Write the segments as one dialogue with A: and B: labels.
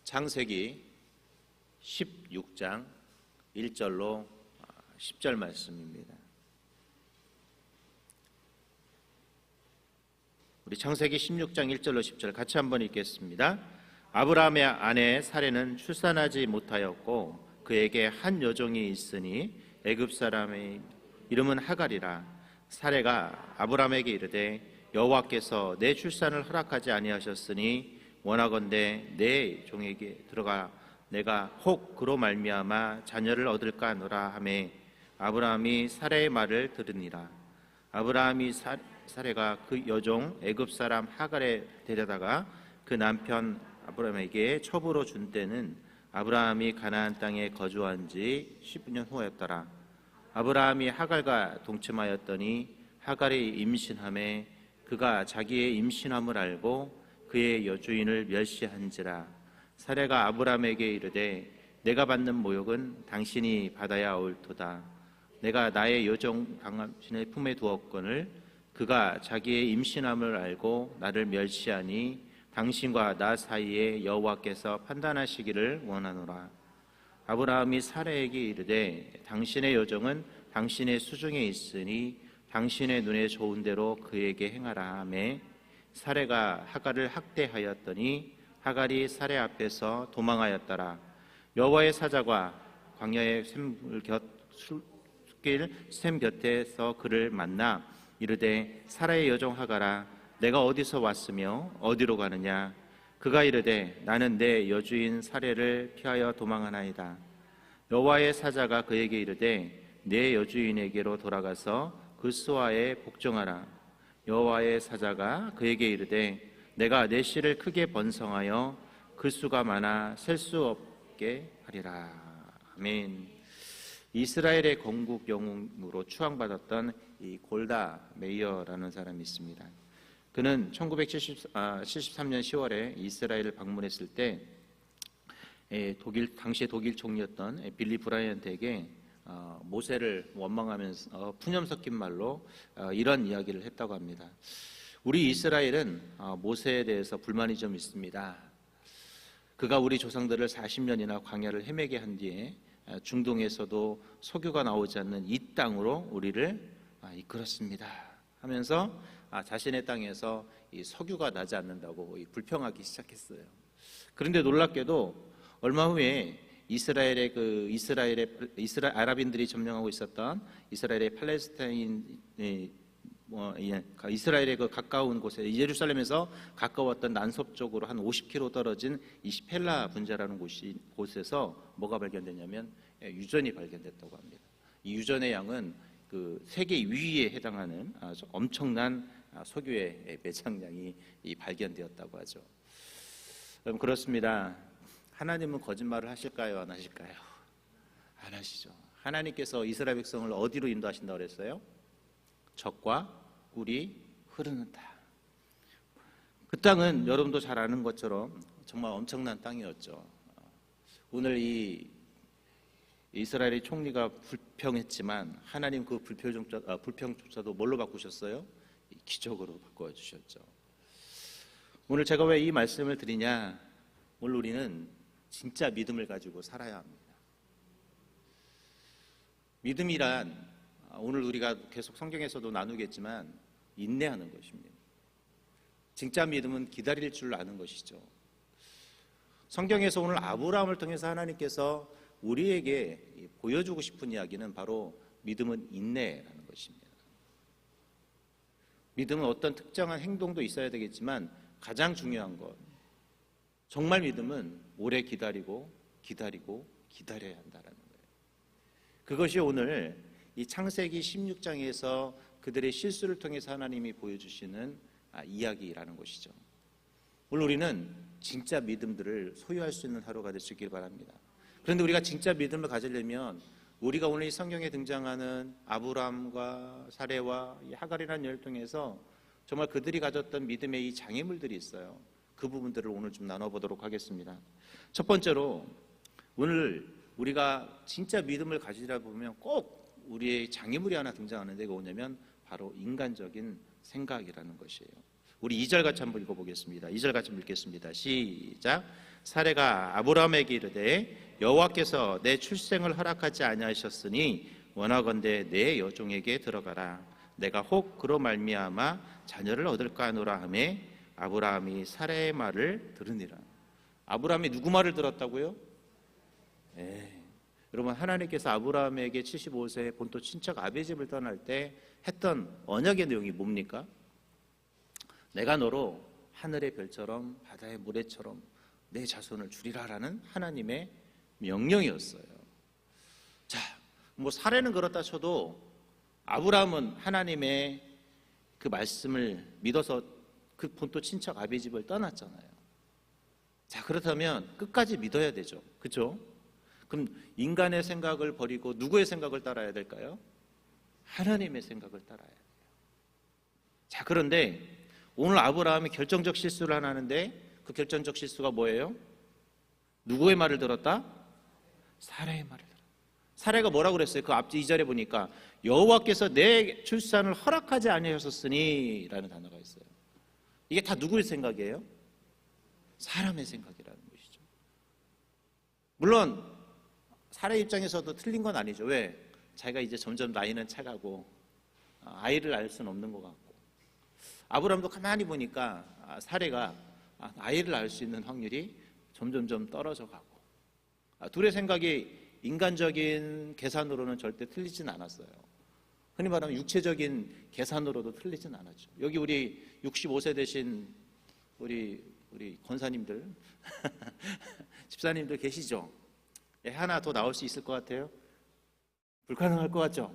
A: 창세기 16장 1절로 10절 말씀입니다. 우리 창세기 16장 1절로 10절 같이 한번 읽겠습니다. 아브라함의 아내 사레는 출산하지 못하였고 그에게 한 여종이 있으니 애굽 사람의 이름은 하갈이라. 사레가 아브라함에게 이르되 여호와께서 내 출산을 허락하지 아니하셨으니 원하건대 내 종에게 들어가 내가 혹 그로 말미암아 자녀를 얻을까 하노라 하매 아브라함이 사레의 말을 들으니라. 아브라함이 사레가 그 여종 애굽 사람 하갈에 데려다가 그 남편 아브라함에게 첩으로 준 때는 아브라함이 가나안 땅에 거주한 지 10년 후였더라. 아브라함이 하갈과 동침하였더니 하갈이 임신하매 그가 자기의 임신함을 알고 그의 여주인을 멸시한지라. 사레가 아브라함에게 이르되 내가 받는 모욕은 당신이 받아야 옳도다. 내가 나의 여종 당신의 품에 두었거늘 그가 자기의 임신함을 알고 나를 멸시하니 당신과 나 사이에 여호와께서 판단하시기를 원하노라. 아브라함이 사레에게 이르되 당신의 여종은 당신의 수중에 있으니 당신의 눈에 좋은 대로 그에게 행하라 하매 사레가 하갈을 학대하였더니 하갈이 사레 앞에서 도망하였더라. 여호와의 사자가 광야의 샘 곁에서 그를 만나 이르되 사라의 여종 하갈아 내가 어디서 왔으며 어디로 가느냐. 그가 이르되 나는 내 여주인 사레를 피하여 도망하나이다. 여호와의 사자가 그에게 이르되 내 여주인에게로 돌아가서 그 수하에 복종하라. 여호와의 사자가 그에게 이르되 내가 내 씨를 크게 번성하여 그 수가 많아 셀 수 없게 하리라. 아멘. 이스라엘의 건국 영웅으로 추앙받았던 이 골다 메이어라는 사람이 있습니다. 그는 1973년 10월에 이스라엘을 방문했을 때 당시의 독일 총리였던 빌리 브라이언트에게 모세를 원망하면서 푸념 섞인 말로 이런 이야기를 했다고 합니다. 우리 이스라엘은 모세에 대해서 불만이 좀 있습니다. 그가 우리 조상들을 40년이나 광야를 헤매게 한 뒤에 중동에서도 석유가 나오지 않는 이 땅으로 우리를 이끌었습니다 하면서 자신의 땅에서 이 석유가 나지 않는다고 불평하기 시작했어요. 그런데 놀랍게도 얼마 후에 이스라엘 아랍인들이 점령하고 있었던 이스라엘의 팔레스타인 이스라엘의 그 가까운 곳에 예루살렘에서 가까웠던 난서쪽으로 한 50km 떨어진 이 시펠라 분자라는 곳에서 뭐가 발견됐냐면 유전이 발견됐다고 합니다. 이 유전의 양은 그 세계 2위에 해당하는 아주 엄청난 석유의 매장량이 발견되었다고 하죠. 그럼 그렇습니다. 하나님은 거짓말을 하실까요? 안 하실까요? 안 하시죠. 하나님께서 이스라엘 백성을 어디로 인도하신다고 그랬어요? 젖과 꿀이 흐르는 땅. 그 땅은 여러분도 잘 아는 것처럼 정말 엄청난 땅이었죠. 오늘 이 이스라엘의 총리가 불평했지만 하나님 그 불평조차도 뭘로 바꾸셨어요? 기적으로 바꿔주셨죠. 오늘 제가 왜 이 말씀을 드리냐? 오늘 우리는 진짜 믿음을 가지고 살아야 합니다. 믿음이란 오늘 우리가 계속 성경에서도 나누겠지만 인내하는 것입니다. 진짜 믿음은 기다릴 줄 아는 것이죠. 성경에서 오늘 아브라함을 통해서 하나님께서 우리에게 보여주고 싶은 이야기는 바로 믿음은 인내라는 것입니다. 믿음은 어떤 특정한 행동도 있어야 되겠지만 가장 중요한 것, 정말 믿음은 오래 기다리고 기다려야 한다는 거예요. 그것이 오늘 이 창세기 16장에서 그들의 실수를 통해서 하나님이 보여주시는 이야기라는 것이죠. 오늘 우리는 진짜 믿음들을 소유할 수 있는 하루가 될 수 있길 바랍니다. 그런데 우리가 진짜 믿음을 가지려면 우리가 오늘 이 성경에 등장하는 아브라함과 사레와 하갈이라는 예를 통해서 정말 그들이 가졌던 믿음의 이 장애물들이 있어요. 그 부분들을 오늘 좀 나눠보도록 하겠습니다. 첫 번째로 오늘 우리가 진짜 믿음을 가지다 보면 꼭 우리의 장애물이 하나 등장하는데 그게 뭐냐면 바로 인간적인 생각이라는 것이에요. 우리 2절 같이 한번 읽어보겠습니다. 2절 같이 읽겠습니다. 시작. 사레가 아브라함에게 이르되 여호와께서 내 출생을 허락하지 아니하셨으니 원하건대 내 여종에게 들어가라. 내가 혹 그로 말미암아 자녀를 얻을까 하노라 하매 아브라함이 사레의 말을 들으니라. 아브라함이 누구 말을 들었다고요? 여러분, 하나님께서 아브라함에게 75세 본토 친척 아비 집을 떠날 때 했던 언약의 내용이 뭡니까? 내가 너로 하늘의 별처럼 바다의 모래처럼 내 자손을 주리라라는 하나님의 명령이었어요. 자, 뭐 사례는 그렇다 쳐도 아브라함은 하나님의 그 말씀을 믿어서 그 본토 친척 아비 집을 떠났잖아요. 자, 그렇다면 끝까지 믿어야 되죠. 그렇죠? 그럼 인간의 생각을 버리고 누구의 생각을 따라야 될까요? 하나님의 생각을 따라야 돼요. 자, 그런데 오늘 아브라함이 결정적 실수를 하나 하는데 그 결정적 실수가 뭐예요? 누구의 말을 들었다? 사레의 말을 들었다. 사레가 뭐라고 그랬어요? 그 앞 2절에 보니까 여호와께서 내 출산을 허락하지 아니하셨으니 라는 단어가 있어요. 이게 다 누구의 생각이에요? 사람의 생각이라는 것이죠. 물론 사례 입장에서도 틀린 건 아니죠. 왜? 자기가 이제 점점 나이는 차가고 아이를 낳을 수는 없는 것 같고, 아브라함도 가만히 보니까 사례가 아이를 낳을 수 있는 확률이 점점점 떨어져 가고, 둘의 생각이 인간적인 계산으로는 절대 틀리진 않았어요. 흔히 말하면 육체적인 계산으로도 틀리진 않았죠. 여기 우리 65세 되신 우리 권사님들 집사님들 계시죠? 하나 더 나올 수 있을 것 같아요? 불가능할 것 같죠?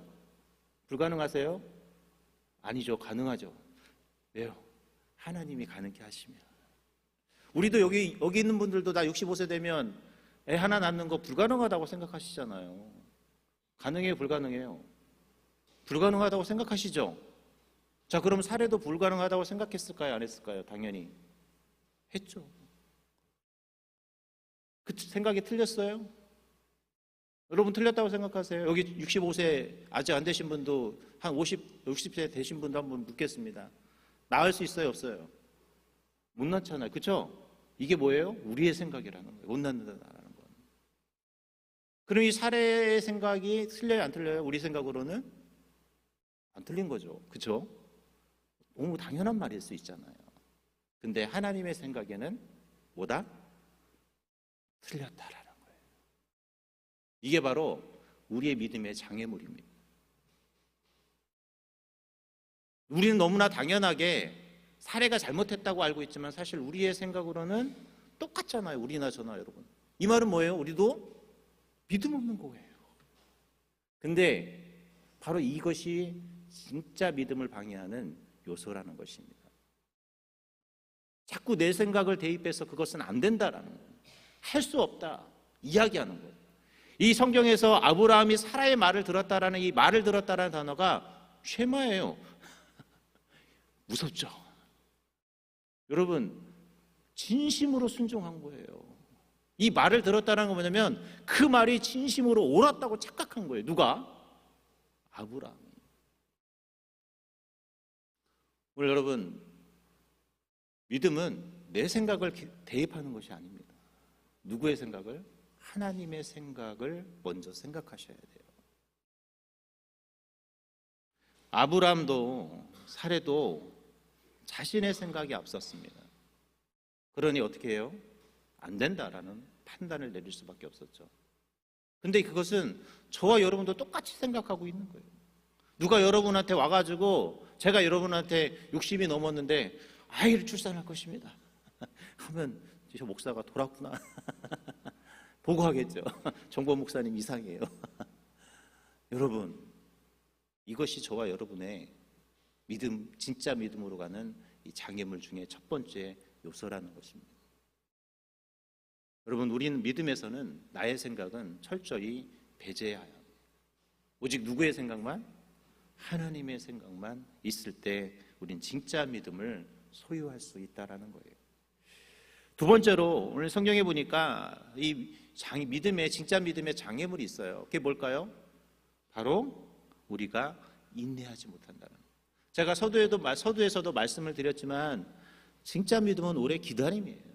A: 불가능하세요? 아니죠. 가능하죠. 왜요? 하나님이 가능케 하시면. 우리도 여기 있는 분들도 다 65세 되면 애 하나 낳는 거 불가능하다고 생각하시잖아요. 가능해요? 불가능해요? 불가능하다고 생각하시죠? 자, 그럼 사례도 불가능하다고 생각했을까요? 안 했을까요? 당연히 했죠. 그 생각이 틀렸어요? 여러분 틀렸다고 생각하세요? 여기 65세 아직 안 되신 분도 한 60세 되신 분도 한번 묻겠습니다. 낳을 수 있어요? 없어요? 못 낳잖아요. 그렇죠? 이게 뭐예요? 우리의 생각이라는 거예요. 못 낳는다는 건. 그럼 이 사례의 생각이 틀려요? 안 틀려요? 우리 생각으로는 안 틀린 거죠. 그렇죠? 너무 당연한 말일 수 있잖아요. 근데 하나님의 생각에는 뭐다? 틀렸다라는 거예요. 이게 바로 우리의 믿음의 장애물입니다. 우리는 너무나 당연하게 사례가 잘못했다고 알고 있지만 사실 우리의 생각으로는 똑같잖아요. 우리나 저나 여러분. 이 말은 뭐예요? 우리도 믿음 없는 거예요. 근데 바로 이것이 진짜 믿음을 방해하는 요소라는 것입니다. 자꾸 내 생각을 대입해서 그것은 안 된다라는 거예요. 할 수 없다 이야기하는 거예요. 이 성경에서 아브라함이 사라의 말을 들었다라는 이 말을 들었다라는 단어가 쉐마예요. 무섭죠? 여러분, 진심으로 순종한 거예요. 이 말을 들었다는 건 뭐냐면 그 말이 진심으로 옳았다고 착각한 거예요. 누가? 아브라함이. 오늘 여러분, 믿음은 내 생각을 대입하는 것이 아닙니다. 누구의 생각을? 하나님의 생각을 먼저 생각하셔야 돼요. 아브라함도 사례도 자신의 생각이 앞섰습니다. 그러니 어떻게 해요? 안 된다라는 판단을 내릴 수밖에 없었죠. 근데 그것은 저와 여러분도 똑같이 생각하고 있는 거예요. 누가 여러분한테 와가지고 제가 여러분한테 60이 넘었는데 아이를 출산할 것입니다 하면 저 목사가 돌았구나 보고하겠죠. 정보 목사님 이상해요. 여러분, 이것이 저와 여러분의 믿음, 진짜 믿음으로 가는 이 장애물 중에 첫 번째 요소라는 것입니다. 여러분, 우리는 믿음에서는 나의 생각은 철저히 배제해야 합니다. 오직 누구의 생각만? 하나님의 생각만 있을 때 우린 진짜 믿음을 소유할 수 있다는 거예요. 두 번째로 오늘 성경에 보니까 이 믿음의 진짜 믿음의 장애물이 있어요. 그게 뭘까요? 바로 우리가 인내하지 못한다는 거예요. 제가 서두에서도 말씀을 드렸지만 진짜 믿음은 오래 기다림이에요.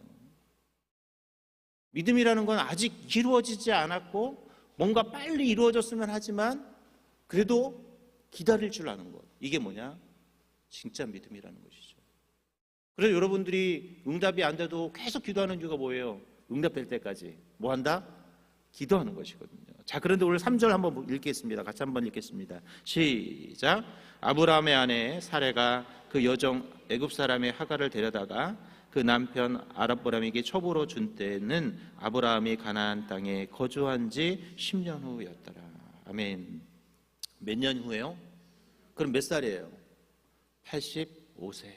A: 믿음이라는 건 아직 이루어지지 않았고 뭔가 빨리 이루어졌으면 하지만 그래도 기다릴 줄 아는 것. 이게 뭐냐? 진짜 믿음이라는 것이죠. 그래서 여러분들이 응답이 안 돼도 계속 기도하는 이유가 뭐예요? 응답될 때까지 뭐 한다? 기도하는 것이거든요. 자, 그런데 오늘 3절 한번 읽겠습니다. 같이 한번 읽겠습니다. 시작. 아브라함의 아내 사레가 그 여종 애굽 사람의 하갈을 데려다가 그 남편 아랍보람에게 첩으로 준 때는 아브라함이 가나안 땅에 거주한 지 10년 후였더라. 아멘. 몇 년 후에요? 그럼 몇 살이에요? 85세.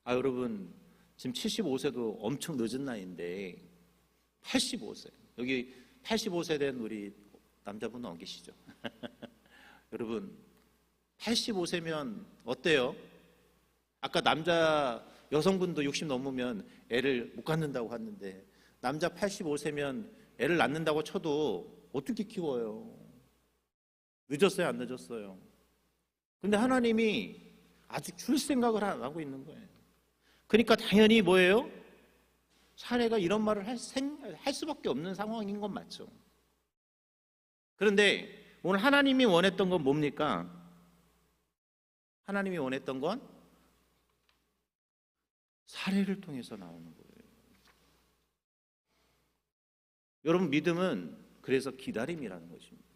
A: 여러분 지금 75세도 엄청 늦은 나이인데 85세. 여기 85세 된 우리 남자분은 안 계시죠? 여러분 85세면 어때요? 아까 여성분도 60 넘으면 애를 못 갖는다고 하는데 남자 85세면 애를 낳는다고 쳐도 어떻게 키워요? 늦었어요? 안 늦었어요? 근데 하나님이 아직 줄 생각을 안 하고 있는 거예요. 그러니까 당연히 뭐예요? 사례가 이런 말을 할 수밖에 없는 상황인 건 맞죠. 그런데 오늘 하나님이 원했던 건 뭡니까? 하나님이 원했던 건 사례를 통해서 나오는 거예요. 여러분 믿음은 그래서 기다림이라는 것입니다.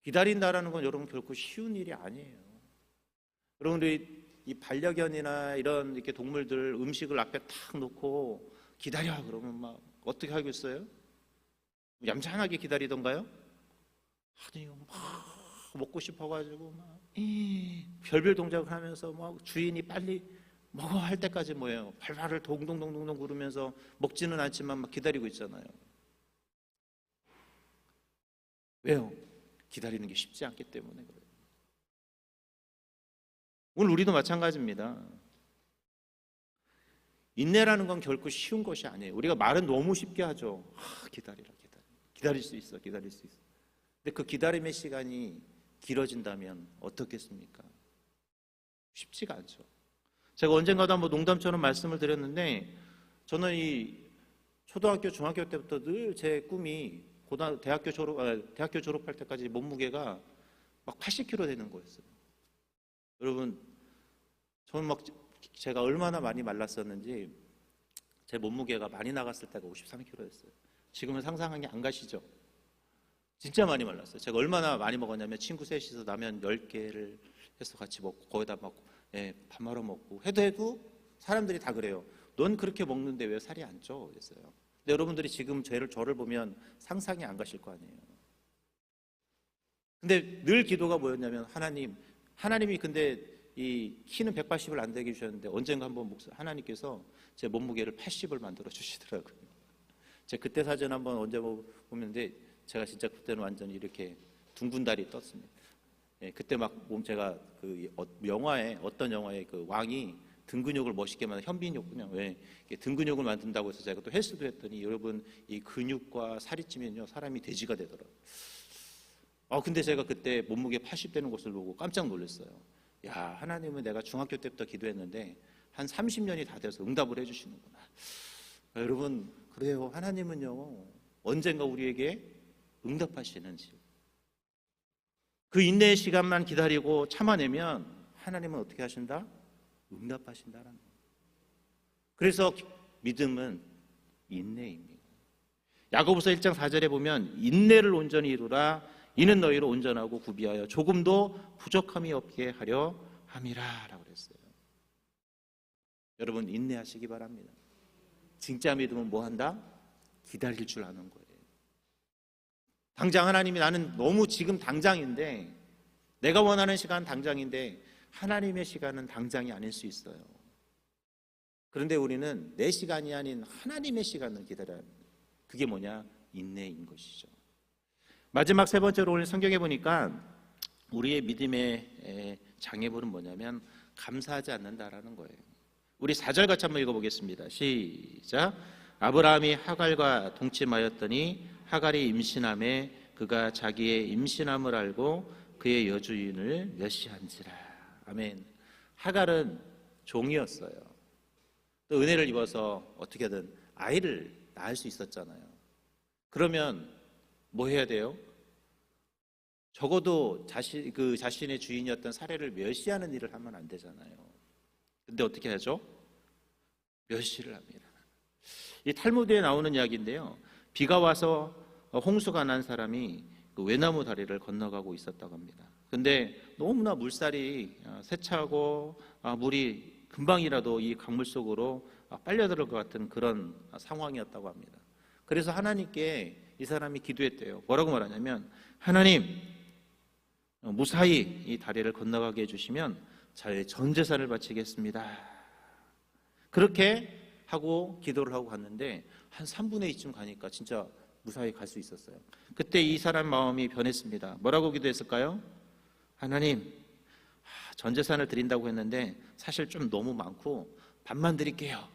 A: 기다린다라는 건 여러분 결코 쉬운 일이 아니에요. 여러분들이 이 반려견이나 이런 이렇게 동물들 음식을 앞에 탁 놓고 기다려 그러면 막 어떻게 하겠어요? 얌전하게 기다리던가요? 아니요, 막 먹고 싶어가지고 막 별별 동작을 하면서 막 주인이 빨리 먹어 할 때까지 뭐예요? 발발을 동동동동 구르면서 먹지는 않지만 막 기다리고 있잖아요. 왜요? 기다리는 게 쉽지 않기 때문에 그래요. 오늘 우리도 마찬가지입니다. 인내라는 건 결코 쉬운 것이 아니에요. 우리가 말은 너무 쉽게 하죠. 기다리라. 기다릴 수 있어. 근데 그 기다림의 시간이 길어진다면 어떻겠습니까? 쉽지가 않죠. 제가 언젠가도 한번 농담처럼 말씀을 드렸는데 저는 이 초등학교, 중학교 때부터 늘 제 꿈이 대학교 졸업할 때까지 몸무게가 막 80kg 되는 거였어요. 여러분, 저는 막 제가 얼마나 많이 말랐었는지 제 몸무게가 많이 나갔을 때가 53kg였어요. 지금은 상상하기 안 가시죠? 진짜 많이 말랐어요. 제가 얼마나 많이 먹었냐면 친구 셋이서 라면 10개를 해서 같이 먹고 거기다 막 밥 말아 먹고 해도 사람들이 다 그래요. 넌 그렇게 먹는데 왜 살이 안 쪄? 그랬어요. 근데 여러분들이 지금 저를 보면 상상이 안 가실 거 아니에요. 근데 늘 기도가 뭐였냐면 하나님이 근데 이 키는 180을 안 되게 주셨는데 언젠가 한번 하나님께서 제 몸무게를 80을 만들어 주시더라고요. 제가 그때 사진 한번 언제 보면데 제가 진짜 그때는 완전히 이렇게 둥근 다리 떴습니다. 그때 막 제가 그 어떤 영화에 그 왕이 등 근육을 멋있게 만든 현빈이었군요. 왜 등 근육을 만든다고 해서 제가 또 헬스도 했더니 여러분 이 근육과 살이 찌면요 사람이 돼지가 되더라고요. 근데 제가 그때 몸무게 80 되는 것을 보고 깜짝 놀랐어요. 야, 하나님은 내가 중학교 때부터 기도했는데 한 30년이 다 돼서 응답을 해주시는구나. 여러분 그래요. 하나님은요 언젠가 우리에게 응답하시는지 그 인내의 시간만 기다리고 참아내면 하나님은 어떻게 하신다? 응답하신다라는 거예요. 그래서 믿음은 인내입니다. 야고보서 1장 4절에 보면 인내를 온전히 이루라. 이는 너희를 온전하고 구비하여 조금도 부족함이 없게 하려 함이라 라고 그랬어요. 여러분 인내하시기 바랍니다. 진짜 믿음은 뭐 한다? 기다릴 줄 아는 거예요. 당장 하나님이 나는 너무 지금 당장인데 내가 원하는 시간 당장인데 하나님의 시간은 당장이 아닐 수 있어요. 그런데 우리는 내 시간이 아닌 하나님의 시간을 기다려야 합니다. 그게 뭐냐? 인내인 것이죠. 마지막 세 번째로 오늘 성경에 보니까 우리의 믿음의 장애물은 뭐냐면 감사하지 않는다라는 거예요. 우리 4절 같이 한번 읽어보겠습니다. 시작. 아브라함이 하갈과 동침하였더니 하갈이 임신함에 그가 자기의 임신함을 알고 그의 여주인을 멸시한지라. 아멘. 하갈은 종이었어요. 또 은혜를 입어서 어떻게든 아이를 낳을 수 있었잖아요. 그러면 뭐 해야 돼요? 적어도 자신의 주인이었던 사례를 멸시하는 일을 하면 안 되잖아요. 근데 어떻게 하죠? 멸시를 합니다. 이 탈무드에 나오는 이야기인데요. 비가 와서 홍수가 난 사람이 그 외나무 다리를 건너가고 있었다고 합니다. 근데 너무나 물살이 세차고 물이 금방이라도 이 강물 속으로 빨려들을 것 같은 그런 상황이었다고 합니다. 그래서 하나님께 이 사람이 기도했대요. 뭐라고 말하냐면, 하나님, 무사히 이 다리를 건너가게 해주시면 저의 전 재산을 바치겠습니다. 그렇게 하고 기도를 하고 갔는데 한 3분의 2쯤 가니까 진짜 무사히 갈 수 있었어요. 그때 이 사람 마음이 변했습니다. 뭐라고 기도했을까요? 하나님, 전 재산을 드린다고 했는데 사실 좀 너무 많고 반만 드릴게요.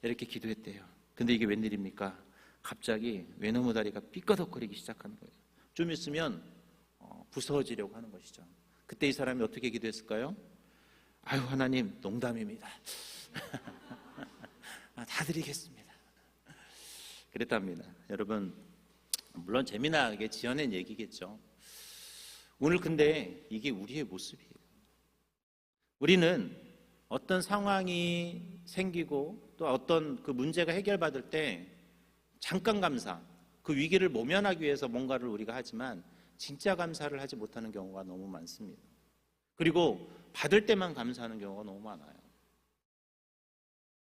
A: 이렇게 기도했대요. 근데 이게 웬일입니까? 갑자기 외나무 다리가 삐꺼덕거리기 시작하는 거예요. 좀 있으면 부서지려고 하는 것이죠. 그때 이 사람이 어떻게 기도했을까요? 아유, 하나님, 농담입니다. 다 드리겠습니다. 그랬답니다. 여러분, 물론 재미나게 지어낸 얘기겠죠. 오늘 근데 이게 우리의 모습이에요. 우리는 어떤 상황이 생기고 또 어떤 그 문제가 해결받을 때 잠깐 감사, 그 위기를 모면하기 위해서 뭔가를 우리가 하지만 진짜 감사를 하지 못하는 경우가 너무 많습니다. 그리고 받을 때만 감사하는 경우가 너무 많아요.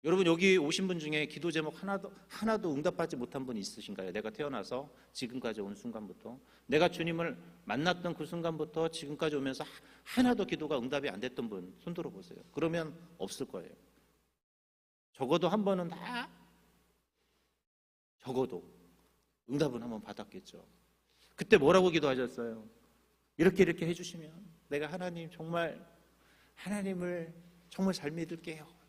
A: 여러분, 여기 오신 분 중에 기도 제목 하나도 응답받지 못한 분 있으신가요? 내가 태어나서 지금까지 온 순간부터, 내가 주님을 만났던 그 순간부터 지금까지 오면서 하나도 기도가 응답이 안 됐던 분 손 들어 보세요. 그러면 없을 거예요. 적어도 한 번은 다 적어도 응답은 한번 받았겠죠. 그때 뭐라고 기도하셨어요? 이렇게 해주시면 내가 하나님을 정말 잘 믿을게요.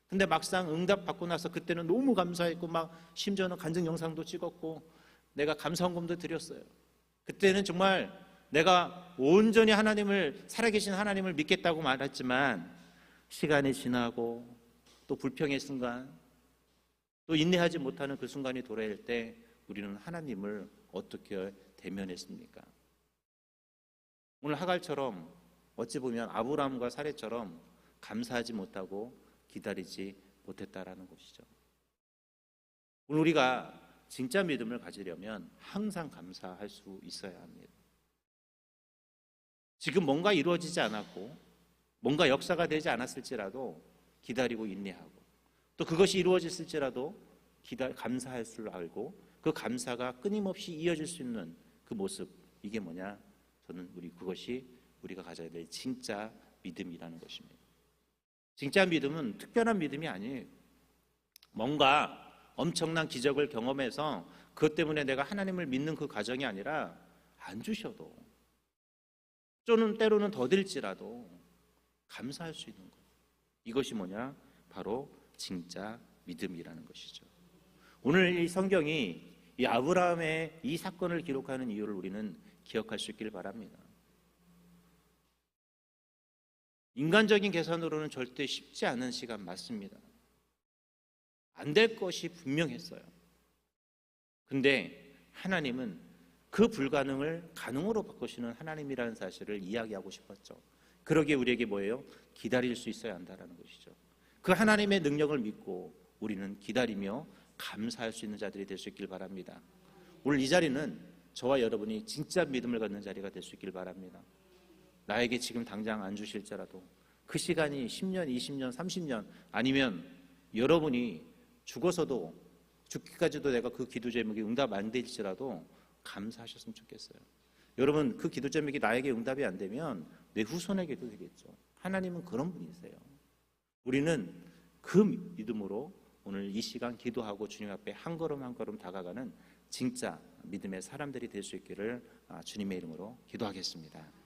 A: 근데 막상 응답 받고 나서 그때는 너무 감사했고 막 심지어는 간증 영상도 찍었고 내가 감사헌금도 드렸어요. 그때는 정말 내가 온전히 살아계신 하나님을 믿겠다고 말했지만 시간이 지나고 또 불평의 순간, 또 인내하지 못하는 그 순간이 도래할 때 우리는 하나님을 어떻게 대면했습니까? 오늘 하갈처럼 어찌 보면 아브라함과 사례처럼 감사하지 못하고 기다리지 못했다라는 것이죠. 오늘 우리가 진짜 믿음을 가지려면 항상 감사할 수 있어야 합니다. 지금 뭔가 이루어지지 않았고 뭔가 역사가 되지 않았을지라도 기다리고 인내하고, 또 그것이 이루어졌을지라도 감사할 줄 알고 그 감사가 끊임없이 이어질 수 있는 그 모습, 이게 뭐냐? 그것이 우리가 가져야 될 진짜 믿음이라는 것입니다. 진짜 믿음은 특별한 믿음이 아니에요. 뭔가 엄청난 기적을 경험해서 그것 때문에 내가 하나님을 믿는 그 과정이 아니라 안 주셔도 또는 때로는 더 들지라도 감사할 수 있는 것, 이것이 뭐냐? 바로 진짜 믿음이라는 것이죠. 오늘 이 성경이 이 아브라함의 이 사건을 기록하는 이유를 우리는 기억할 수 있길 바랍니다. 인간적인 계산으로는 절대 쉽지 않은 시간 맞습니다. 안 될 것이 분명했어요. 근데 하나님은 그 불가능을 가능으로 바꾸시는 하나님이라는 사실을 이야기하고 싶었죠. 그러기에 우리에게 뭐예요? 기다릴 수 있어야 한다는 것이죠. 그 하나님의 능력을 믿고 우리는 기다리며 감사할 수 있는 자들이 될 수 있길 바랍니다. 오늘 이 자리는 저와 여러분이 진짜 믿음을 갖는 자리가 될 수 있길 바랍니다. 나에게 지금 당장 안 주실지라도 그 시간이 10년, 20년, 30년 아니면 여러분이 죽기까지도 내가 그 기도 제목이 응답 안 될지라도 감사하셨으면 좋겠어요. 여러분, 그 기도 제목이 나에게 응답이 안 되면 내 후손에게도 되겠죠. 하나님은 그런 분이세요. 우리는 그 믿음으로 오늘 이 시간 기도하고 주님 앞에 한 걸음 한 걸음 다가가는 진짜 믿음의 사람들이 될 수 있기를 주님의 이름으로 기도하겠습니다.